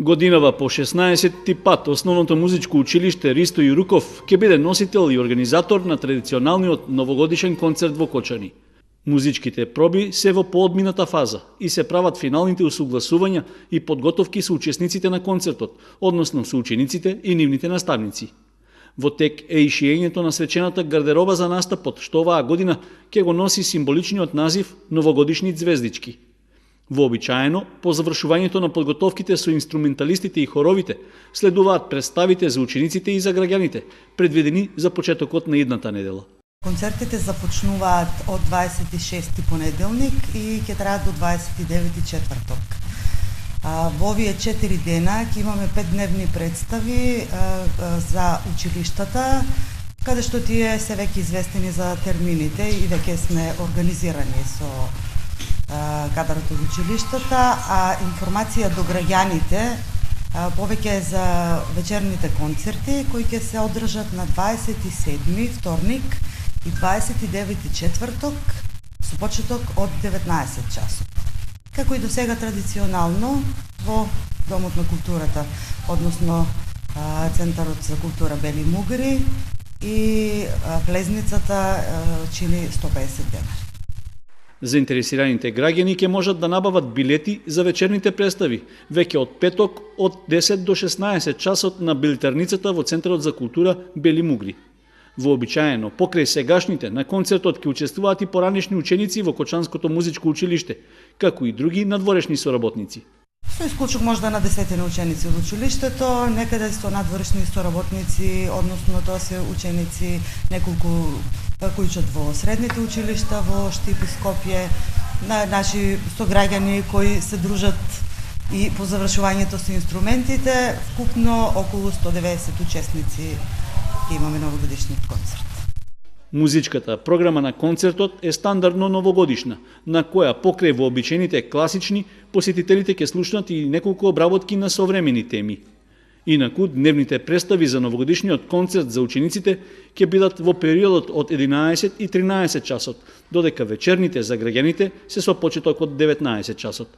Годинава по 16-ти пат Основното музичко училиште Ристо Јуруков ќе биде носител и организатор на традиционалниот новогодишен концерт во Кочани. Музичките проби се во поодмината фаза и се прават финалните усугласувања и подготовки со учесниците на концертот, односно со учениците и нивните наставници. Во тек е и шиењето на свечената гардероба за настапот, што оваа година ќе го носи символичниот назив Новогодишни звездички. Вообичаено, по завршувањето на подготовките со инструменталистите и хоровите, следуваат представите за учениците и за граѓаните, предвидени за почетокот на идната недела. Концертите започнуваат од 26 понеделник и ќе траат до 29 четврток. Во овие 4 дена ќе имаме 5-дневни представи за училиштата, каде што тие се веќе известени за термините и веќе сме организирани со кадрот од училиштата, а информација до граѓаните повеќе за вечерните концерти кои ќе се одржат на 27 вторник и 29 четврток со почеток од 19 часот. Како и до сега традиционално во Домот на културата, односно Центарот за култура Бели Мугри и влезницата чини 150 денари. Заинтересираните граѓани ќе можат да набават билети за вечерните представи веќе од петок од 10 до 16 часот на билетерницата во Центарот за култура Бели Мугри. Вообичаено, покрај сегашните, на концертот ќе учествуваат и поранешни ученици во Кочанското музичко училиште, како и други надворешни соработници. Со исклучок можда на десетина ученици од училиштето, некаде со надворешни соработници, односно тоа се ученици неколку кои учат во средните училишта во Штип и Скопје, наши сограѓани кои се дружат и по завршувањето со инструментите, вкупно околу 190 учесници ќе имаме новогодишниот концерт. Музичката програма на концертот е стандардно новогодишна, на која покрај вообичаените класични, посетителите ќе слушнат и неколку обработки на современи теми. Инаку, дневните представи за новогодишниот концерт за учениците ќе бидат во периодот од 11 и 13 часот, додека вечерните за граѓаните се со почеток од 19 часот.